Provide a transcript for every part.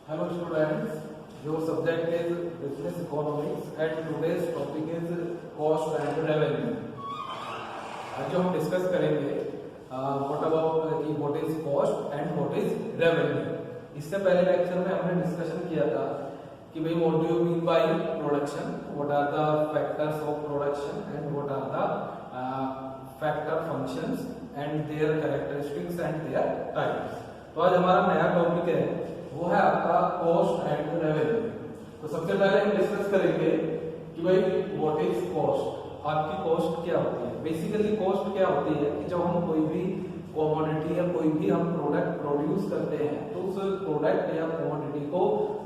Hello students, your subject is business economics and today's topic is cost and revenue. आज जो हम discuss करेंगे what about कि what is cost and what is revenue. इससे पहले lecture में हमने डिस्कशन किया था कि भाई what do you mean by production, what are the factors of production and what are the factor functions and their characteristics and their types. तो आज हमारा नया टॉपिक है वो है आपका कॉस्ट एंड रेवेन्यू। तो सबसे पहले हम डिस्कस करेंगे कि भाई व्हाट इज कॉस्ट, आपकी कॉस्ट क्या होती है। बेसिकली कॉस्ट क्या होती है कि जब हम कोई भी कमोडिटी या कोई भी हम प्रोडक्ट प्रोड्यूस करते हैं तो उस प्रोडक्ट या कमोडिटी को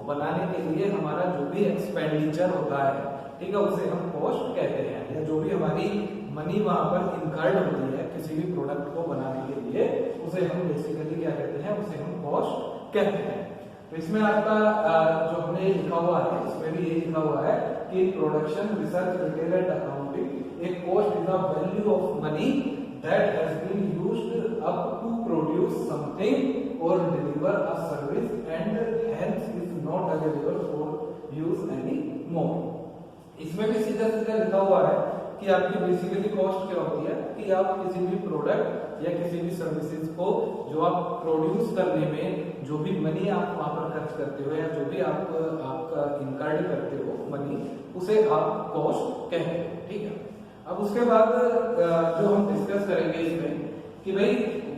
बनाने के लिए हमारा जो भी एक्सपेंडिचर होता है, ठीक है, उसे हम कॉस्ट कहते हैं। या जो भी हमारी मनी वहां पर इनकर्ड होती है किसी भी प्रोडक्ट को बनाने के लिए, उसे हम बेसिकली क्या कहते हैं, उसे हम कॉस्ट कहते हैं। तो इसमें आपका जो हमने लिखा हुआ है, इसमें भी ये लिखा हुआ है कि production research retail and accounting एक cost is the value of money that has been used up to produce something और deliver a service and hence is not available for use any more. इसमें भी सीधा सीधा लिखा हुआ है कि आपकी बेसिकली कॉस्ट क्या होती है कि आप किसी भी प्रोडक्ट या किसी भी सर्विसेज को जो आप प्रोड्यूस करने में जो भी मनी आप वहां पर खर्च करते हो या जो भी आप आपका इनकर्ड करते हो मनी, उसे आप कॉस्ट कहते हैं। ठीक है, अब उसके बाद जो हम डिस्कस करेंगे इसमें कि भाई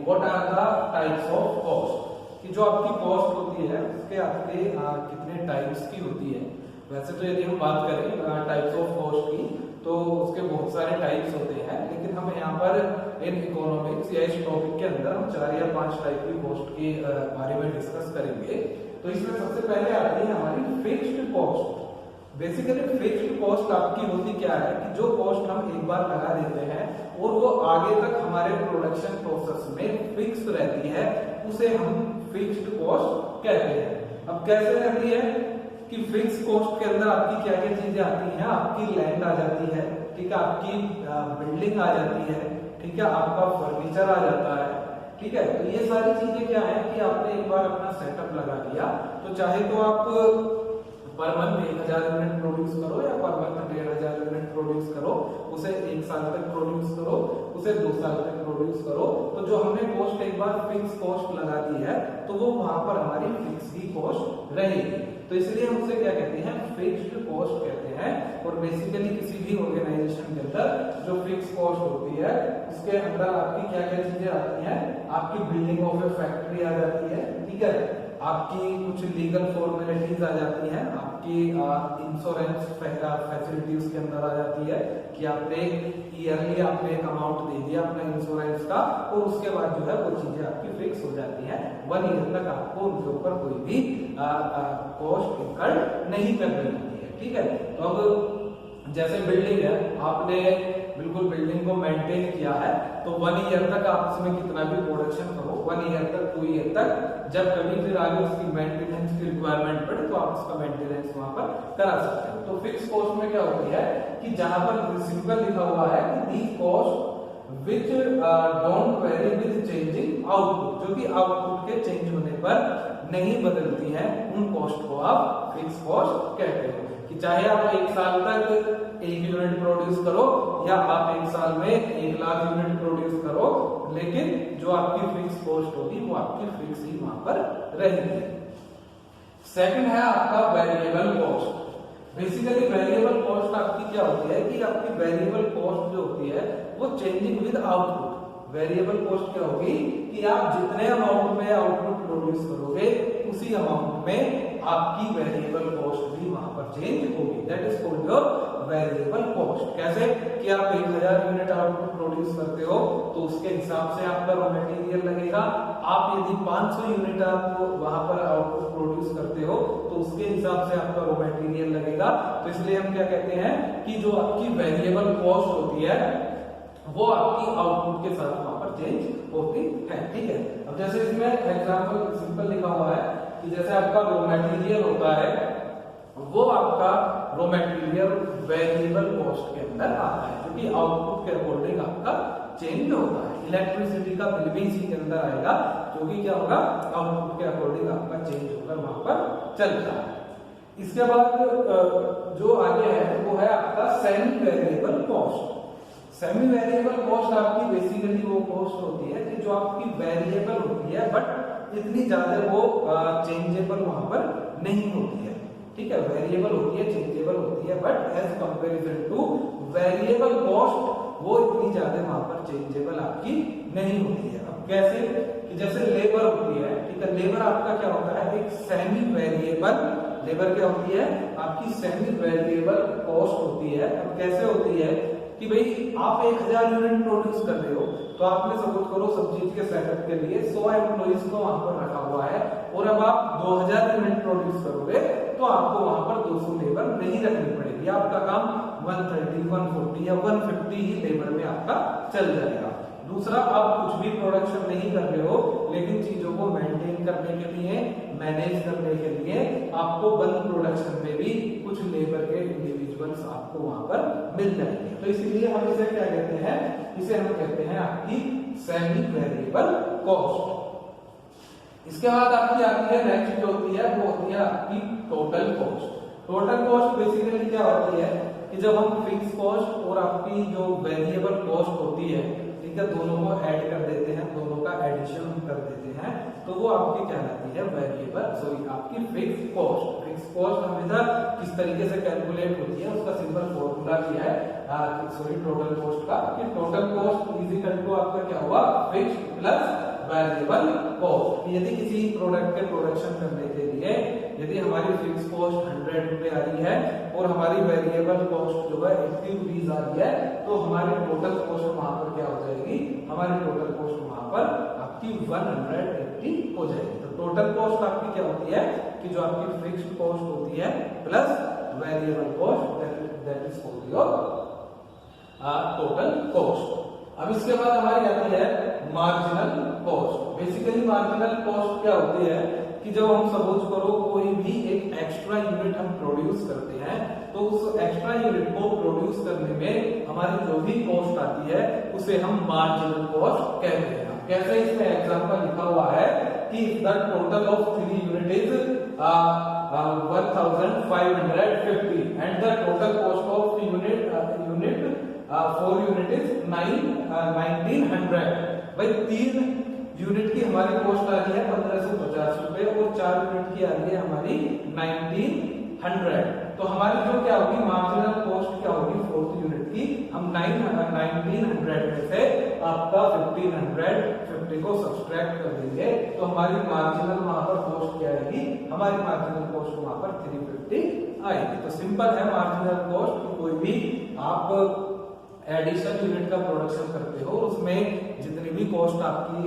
what are the types of cost, कि जो आपकी कॉस्ट होती है उसके आपके कितने टाइप्स की होती है। वैसे तो यदि हम बात करें टाइप्स ऑफ कॉस्ट की तो उसके बहुत सारे टाइप्स होते हैं, लेकिन हम यहाँ पर इन इकोनॉमिक्स या इस टॉपिक के अंदर हम 4 या 5 टाइप की कॉस्ट के बारे में डिस्कस करेंगे। तो इसमें सबसे पहले आती है हमारी fixed cost. Basically fixed cost आपकी होती क्या है कि जो कॉस्ट हम एक बार लगा देते हैं और वो आगे तक हमारे प्रोडक्शन प्रोसेस में फिक्स रहती है, उसे हम फिक्स्ड कॉस्ट कहते हैं। अब कैसे रहती है कि फिक्स कॉस्ट के अंदर आपकी क्या क्या चीजें आती हैं, आपकी लैंड आ जाती है, ठीक है, आपकी बिल्डिंग आ जाती है, ठीक है, आपका फर्नीचर आ जाता है, ठीक है। तो ये सारी चीजें क्या है कि आपने एक बार अपना सेटअप लगा दिया तो चाहे तो आप पर मंथ 1000 यूनिट प्रोड्यूस करो या पर मंथ 1500 यूनिट प्रोड्यूस करो, उसे 1 साल तक प्रोड्यूस करो, उसे 2 साल तक प्रोड्यूस करो, तो जो हमने कॉस्ट एक बार फिक्स कॉस्ट लगा दी है तो वो वहां पर हमारी फिक्स ही कॉस्ट रहेगी। तो इसलिए हम उसे क्या कहते हैं, फिक्स्ड कॉस्ट कहते हैं। और बेसिकली किसी भी ऑर्गेनाइजेशन के अंदर जो फिक्स कॉस्ट होती है उसके अंदर आपकी क्या क्या चीजें आती हैं, आपकी बिल्डिंग ऑफ ए फैक्ट्री आ जाती है, ठीक है, आपकी कुछ लीगल फॉर्मेलिटीज आ जाती हैं, आपकी इंश्योरेंस फैसिलिटी उसके अंदर आ जाती है कि आपने ईयरली आपने एक अमाउंट दे दिया अपना इंश्योरेंस का और उसके बाद जो है वो चीजें आपकी फिक्स हो जाती हैं। 1 ईयर तक आपको उनके ऊपर कोई भी कॉस्ट इनकर्ड नहीं करनी होती है, ठीक है। तो अब जैसे बिल्डिंग है, आपने बिल्कुल बिल्डिंग को मेंटेन किया है तो 1 ईयर तक आप उसमें कितना भी प्रोडक्शन करो, 1 ईयर तक 2 ईयर तक, जब कभी फिर आगे उसकी मेंटेनेंस की रिक्वायरमेंट पड़े तो आप उसका मेंटेनेंस वहां पर करा सकते हो। तो फिक्स कॉस्ट में क्या होती है कि जहां पर सिंपल लिखा हुआ है कि दी cost which don't very with changing output, जो कि आउटपुट के चेंज होने पर नहीं बदलती है, उन कॉस्ट को आप फिक्स कॉस्ट कहते हो। कि चाहे आप 1 साल तक 1 यूनिट प्रोड्यूस करो या आप 1 साल में 1 लाख यूनिट प्रोड्यूस करो, लेकिन जो आपकी फिक्स कॉस्ट होगी वो आपकी फिक्स ही वहां पर रहेगी। सेकंड है आपका variable cost. Basically variable cost आपकी क्या होती है कि आपकी वेरिएबल कॉस्ट जो होती है वो changing with output. Variable cost क्या होगी कि आप जितने अमाउंट में आउटपुट प्रोड्यूस करोगे उसी अमाउंट में आपकी वेरिएबल कॉस्ट भी वहां पर चेंज होगी। That is called your variable cost. कैसे कि आप 1000 यूनिट आउटपुट प्रोड्यूस करते हो तो उसके हिसाब से आपका रॉ मटेरियल लगेगा। आप यदि 500 यूनिट आप वहां पर आउटपुट प्रोड्यूस करते हो तो उसके हिसाब से आपका रॉ मटेरियल लगेगा। तो इसलिए हम क्या कहते हैं कि जो आपकी वेरिएबल कॉस्ट होती है वो आपकी आउटपुट के साथ वहां पर चेंज होती है, ठीक है। अब जैसे इसमें एग्जांपल सिंपल लिखा हुआ है कि जैसे आपका रॉ मटेरियल होता है वो आपका रॉ मटेरियल वेरिएबल कॉस्ट के अंदर आता है, क्योंकि आउटपुट के अकॉर्डिंग आपका चेंज होता है। इलेक्ट्रिसिटी का बिल भी इसी के अंदर आएगा, क्योंकि क्या होगा, आउटपुट के अकॉर्डिंग आपका चेंज होकर वहां पर चलता है। इसके बाद जो आगे है वो है आपका semi variable cost. Semi variable cost आपकी बेसिकली वो कॉस्ट होती है कि जो आपकी वेरिएबल होती है बट इतनी ज्यादा वो चेंजेबल वहां पर नहीं होती है, ठीक है। वेरिएबल होती है, चेंजेबल होती है, but as comparison to variable cost वो इतनी ज्यादा वहां पर चेंजेबल आपकी नहीं होती है। अब कैसे कि जैसे लेबर होती है, ठीक है, लेबर आपका क्या होता है, एक सेमी वेरिएबल लेबर क्या होती है आपकी सेमी वेरिएबल कॉस्ट होती है। अब कैसे होती है कि भाई आप 1000 यूनिट प्रोड्यूस कर रहे हो तो आपने सपोज करो सब चीज के सेटअप के लिए 100 एम्प्लॉइज को वहां पर रखा हुआ है, और अब आप 2000 यूनिट प्रोड्यूस करोगे तो आपको वहां पर 200 लेबर नहीं रखनी पड़ेगी, आपका काम 130, 140 या 150 ही लेबर में आपका चल जाएगा। दूसरा, आप कुछ भी प्रोडक्शन नहीं कर रहे हो लेकिन चीजों को मेंटेन करने के लिए, मैनेज करने के लिए आपको वन प्रोडक्शन में भी कुछ लेबर के इंडिविजुअल्स आपको वहां पर मिल जाएंगे। तो इसीलिए हम इसे क्या कहते हैं, इसे हम कहते हैं आपकी सेमी वेरिएबल कॉस्ट। इसके बाद आपकी आती है नेक्स्ट जो होती है वो होती है आपकी total cost. Total cost basically क्या होती है कि जब हम फिक्स कॉस्ट और आपकी जो वेरिएबल कॉस्ट होती है, ठीक है, दोनों को ऐड कर देते हैं, दोनों का एडिशन हम कर देते हैं, तो वो आपकी कहलाती है वेरिएबल सॉरी आपकी फिक्स कॉस्ट। फिक्स कॉस्ट हमेशा किस तरीके से कैलकुलेट होती है उसका सिंपल फॉर्मूला भी है सॉरी टोटल कॉस्ट का, कि total cost is equal to आपका क्या हुआ फिक्स प्लस वेरिएबल कॉस्ट। यदि किसी प्रोडक्ट के प्रोडक्शन करने के लिए यदि हमारी फिक्स कॉस्ट 100 रुपए आ रही है और हमारी वेरिएबल कॉस्ट जो है 80 रुपीज आ रही है, तो हमारी टोटल कॉस्ट वहां पर क्या हो जाएगी, हमारी टोटल कॉस्ट वहां पर आपकी 180 हो जाएगी। तो टोटल कॉस्ट आपकी क्या होती है कि जो आपकी फिक्स्ड कॉस्ट होती है plus variable cost, that is called your total cost. अब इसके बाद हमारी आती है marginal cost. Basically marginal cost क्या होती है कि जब हम सपोज करो कोई भी एक एक्स्ट्रा यूनिट हम प्रोड्यूस करते हैं तो उस एक्स्ट्रा यूनिट को प्रोड्यूस करने में हमारी जो भी कॉस्ट आती है उसे हम मार्जिनल कॉस्ट कहते हैं। कैसे इसमें एग्जांपल लिखा हुआ है कि the total of 3 unit is 1550 and the total cost of unit 4 unit is 1900। भाई 3 यूनिट की हमारी कॉस्ट आ रही है 1550 रुपए और 4 यूनिट की आ रही है हमारी 1900। तो हमारी जो क्या होगी मार्जिनल कॉस्ट क्या होगी 4th यूनिट की, हम 1900 में से आपका 1550 को सब्सट्रैक्ट कर देंगे तो हमारी मार्जिनल वहां पर कॉस्ट क्या आएगी, हमारी मार्जिनल कॉस्ट वहां पर 350 आएगी। तो सिंपल है मार्जिनल कॉस्ट, कोई भी आप एडिशनल यूनिट का प्रोडक्शन करते हो उसमें जितनी भी कॉस्ट आपकी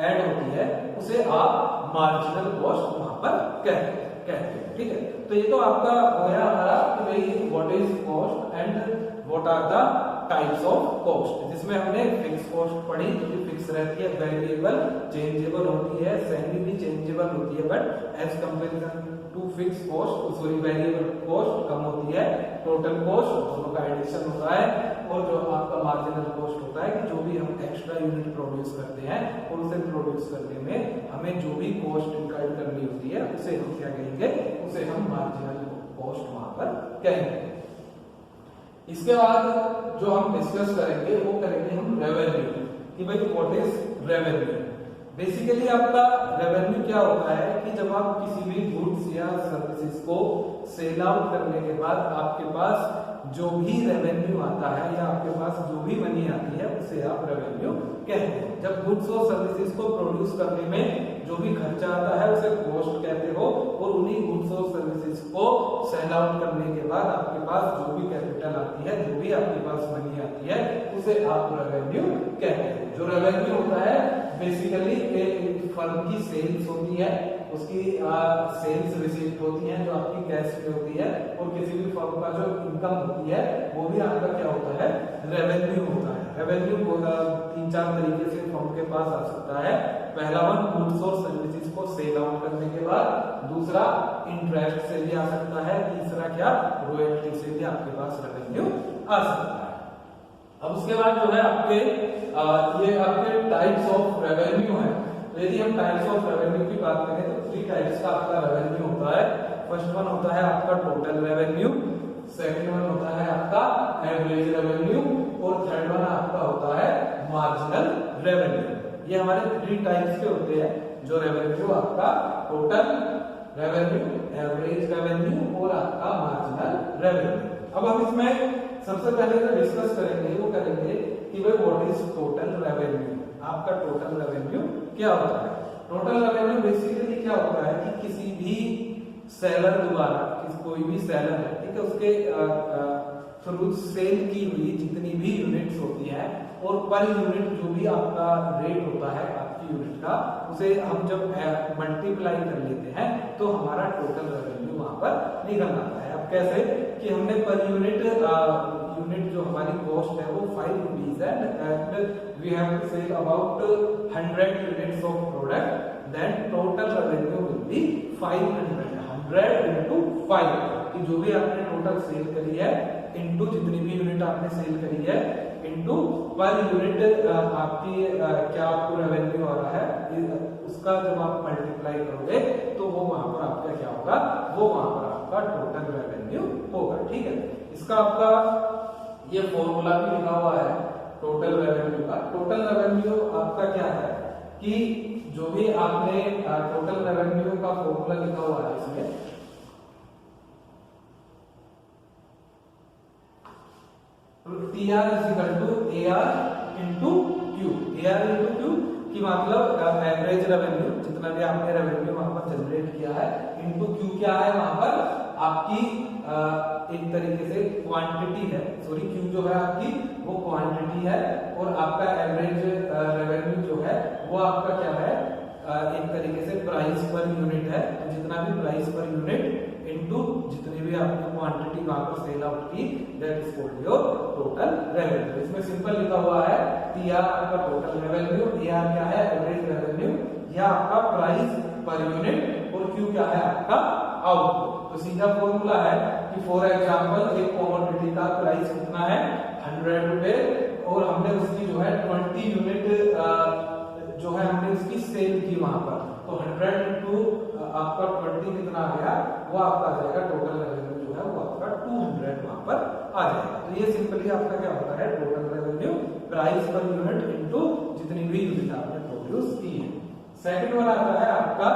ऐड होती है उसे आप मार्जिनल कॉस्ट वहां पर कहते हैं, ठीक है। तो ये तो आपका हो गया हमारा कि भाई what is cost and what are the types of cost, जिसमें हमने फिक्स कॉस्ट पढ़ी जो कि फिक्स रहती है, वेरिएबल चेंजेबल होती है, सेमी भी चेंजेबल होती है but as comparison to fix cost sorry variable cost कम होती है। टोटल कॉस्ट दोनों का एडिशन होता है और जो आपका मार्जिनल कॉस्ट होता है कि जो भी हम एक्स्ट्रा यूनिट प्रोड्यूस करते हैं और उसे प्रोड्यूस करने में हमें जो भी कॉस्ट इनकर्ड करनी होती है उसे हम क्या कहेंगे, उसे हम मार्जिनल कॉस्ट वहां पर कहेंगे। इसके बाद जो हम डिस्कस करेंगे वो करेंगे हम रेवेन्यू कि भाई व्हाट इज रेवेन्यू। बेसिकली आपका रेवेन्यू क्या होता है कि जब आप किसी भी गुड्स या सर्विसेज को सेल आउट करने के बाद आपके पास जो भी रेवेन्यू आता है या आपके पास जो भी मनी आती है उसे आप रेवेन्यू कहते हैं। जब गुड्स और सर्विसेज को प्रोड्यूस करने में जो भी खर्चा आता है उसे कॉस्ट कहते हो और उन्हीं गुड्स और सर्विसेज को सेल आउट करने के बाद आपके पास जो भी कैपिटल आती है, जो भी आपके पास मनी आती है उसे आप रेवेन्यू कहते हैं। जो रेवेन्यू होता है बेसिकली एक फर्म की सेल्स होती है, उसकी सेल्स रिसीट होती है जो आपकी कैश में होती है और किसी भी फर्म का जो इनकम होती है वो भी आपका क्या होता है, रेवेन्यू होता है। रेवेन्यू 3-4 तरीके से फर्म के पास आ सकता है। पहला वन गुड्स और सर्विसेज को सेल आउट करने के बाद, दूसरा इंटरेस्ट से भी आ सकता है, तीसरा क्या रॉयल्टी से भी आपके पास रेवेन्यू आ सकता है। अब उसके बाद जो है आपके ये आपके टाइप्स ऑफ रेवेन्यू है। तो यदि हम टाइप्स ऑफ रेवेन्यू की बात करें तो 3 टाइप्स का आपका टोटल रेवेन्यू, सेकंड वन होता है आपका एवरेज रेवेन्यू और थर्ड वन आपका होता है मार्जिनल रेवेन्यू। ये हमारे 3 टाइप्स के होते हैं जो रेवेन्यू आपका टोटल रेवेन्यू, एवरेज रेवेन्यू और आपका मार्जिनल रेवेन्यू। अब हम इसमें सबसे पहले जो डिस्कस करेंगे वो करेंगे कि भाई व्हाट इज टोटल रेवेन्यू। आपका टोटल रेवेन्यू क्या होता है? टोटल रेवेन्यू बेसिकली क्या होता है कि किसी भी सेलर द्वारा, कोई भी सेलर है, ठीक है, उसके थ्रू सेल की हुई जितनी भी यूनिट्स होती हैं और पर यूनिट जो भी आपका रेट होता है आपकी यूनिट का, उसे हम जब मल्टीप्लाई कर लेते हैं तो हमारा टोटल रेवेन्यू वहां पर निकल आता है। अब कैसे कि हमने पर यूनिट जो हमारी कॉस्ट है वो 5 रुपीज है and we have to sell about 100 units of product, then total revenue will be 500 into 5 कि जो भी आपने टोटल सेल करी है इनटू जितनी भी यूनिट आपने सेल करी है इनटू पर यूनिट आपकी क्या आपको रेवेन्यू आ रहा है, उसका जब आप मल्टीप्लाई करोगे तो वो वहां पर आपका क्या होगा, वो वहां पर आपका टोटल रेवेन्यू होगा। ठीक है, इसका आपका ये फॉर्मूला भी लिखा हुआ है टोटल रेवेन्यू का। टोटल रेवेन्यू आपका क्या है कि जो भी आपने टोटल रेवेन्यू का फॉर्मूला लिखा हुआ है इसमें TR is equal to AR into Q। AR into Q की मतलब एवरेज रेवेन्यू, जितना भी आपने रेवेन्यू वहां पर जनरेट किया है, इनटू Q क्या है वहां पर आपकी एक तरीके से क्वांटिटी है, सॉरी Q जो है आपकी वो क्वांटिटी है और आपका एवरेज रेवेन्यू जो है वो आपका क्या है, एक तरीके से प्राइस पर यूनिट है। तो जितना भी प्राइस पर यूनिट इनटू जितनी भी आपने क्वांटिटी वहां पर सेल आउट की, that is called your total revenue. इसमें सिंपल लिखा हुआ है TR आपका टोटल रेवेन्यू, AR क्या है एवरेज रेवेन्यू, या आपका प्राइस पर यूनिट और Q क्या है आपका आउटपुट। तो सीधा फॉर्मूला है कि फॉर एग्जांपल एक कमोडिटी का प्राइस कितना है 100 रुपए और हमने उसकी जो है 20 यूनिट जो है हमने उसकी सेल की वहां पर, तो 100 into आपका 20 कितना आ गया, वो आपका आ जाएगा टोटल रेवेन्यू जो है वो आपका 200 वहां पर आ जाएगा। तो ये सिंपली आपका क्या होता है total revenue, price per unit into जितनी भी यूनिट आपने प्रोड्यूस की है। सेकंड वन आता है आपका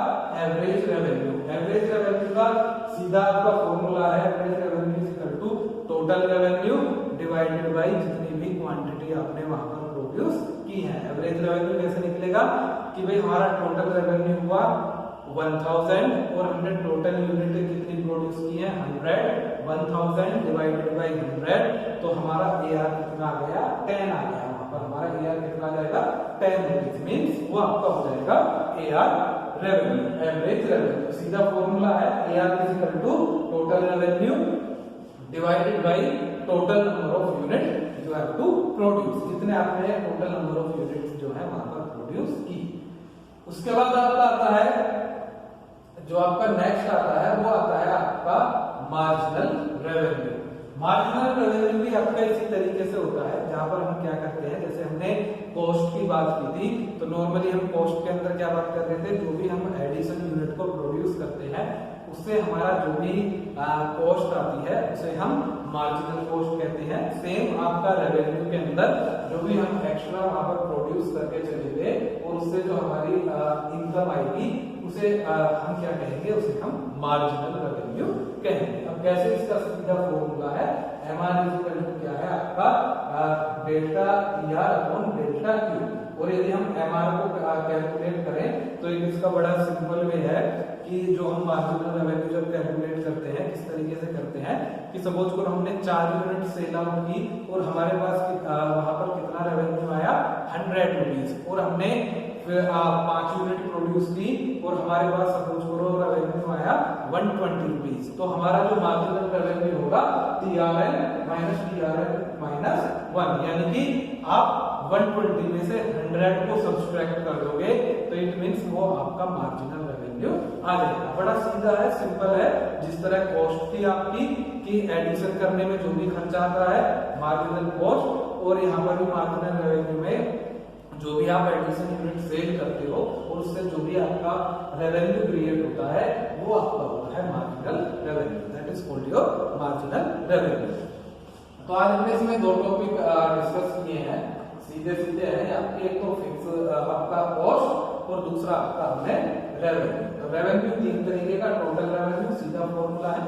एवरेज रेवेन्यू। एवरेज रेवेन्यू का सीधा आपका फॉर्मूला है average revenue is equal to total revenue divided by जितनी भी क्वांटिटी आपने वहां पर प्रोड्यूस की है। एवरेज रेवेन्यू कैसे निकलेगा कि भाई हमारा टोटल रेवेन्यू हुआ 1000 और हमने टोटल यूनिट कितनी प्रोड्यूस की है 100, 1000 डिवाइडेड बाय 100, तो हमारा AR कितना आ गया 10 आ गया। वहां पर हमारा AR कितना आ जाएगा 10 रुपीज, मींस वो आपका हो जाएगा AR रेवेन्यू, एवरेज रेवेन्यू। सीधा फॉर्मूला है AR is equal to total revenue divided by total number of unit जो हैव टू प्रोड्यूस, जितने आपने टोटल नंबर ऑफ यूनिट्स जो है वहां पर प्रोड्यूस की। उसके बाद आपका आता है जो आपका नेक्स्ट आता है वो आता है आपका मार्जिनल रेवेन्यू। मार्जिनल रेवेन्यू भी आपका इसी तरीके से होता है जहां पर हम क्या करते हैं, जैसे हमने कॉस्ट की बात की थी तो नॉर्मली हम कॉस्ट के अंदर क्या बात कर रहे थे, जो भी हम एडिशन यूनिट को प्रोड्यूस करते हैं उससे हमारा जो भी कॉस्ट आती है उसे हम मार्जिनल कॉस्ट कहते हैं। सेम आपका रेवेन्यू के अंदर जो भी हम एक्स्ट्रा वहां पर प्रोड्यूस करके चले गए और उससे जो हमारी इनकम आएगी उसे हम क्या कहेंगे, उसे हम मार्जिनल रेवेन्यू कहेंगे। अब कैसे इसका सीधा फॉर्मूला है MR इक्वल टू क्या है आपका delta ER upon delta Q, और यदि हम MR को कैलकुलेट करें तो इसका बड़ा सिंपल वे है कि जो हम मार्जिनल रेवेन्यू जब कैलकुलेट करते हैं किस तरीके से करते हैं कि सपोज को हमने 4 यूनिट सेल आउट की और हमारे पास वहां पर कितना रेवेन्यू आया 100 रुपीज, और हमने 5 यूनिट प्रोड्यूस की और हमारे पास सपोज करो रेवेन्यू आया 120 रुपीज, तो हमारा जो मार्जिनल रेवेन्यू होगा TRN माइनस TRN माइनस 1, यानी कि आप 120 में से 100 को सब्सट्रैक्ट कर दोगे तो इट मींस वो आपका मार्जिनल रेवेन्यू आ जाएगा। बड़ा सीधा है, सिंपल है। जिस तरह कॉस्ट थी आपकी कि एडिशन करने में जो भी खर्चा आता है मार्जिनल कॉस्ट, और यहाँ पर भी मार्जिनल रेवेन्यू में जो भी आप एडिशन यूनिट सेल करते हो और उससे जो भी आपका रेवेन्यू क्रिएट होता है वो आपका होता है marginal revenue, that is called your marginal revenue. तो आज हमने इसमें दो टॉपिक डिस्कस किए हैं, सीधे सीधे हैं आपके, एक तो फिक्स आपका कॉस्ट और दूसरा आपका हमने रेवेन्यू। तो रेवेन्यू तीन तरीके का, टोटल रेवेन्यू सीधा फॉर्मूला है,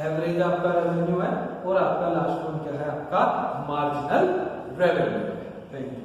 एवरेज आपका रेवेन्यू है और आपका लास्ट वन क्या है आपका मार्जिनल रेवेन्यू है। Thank you.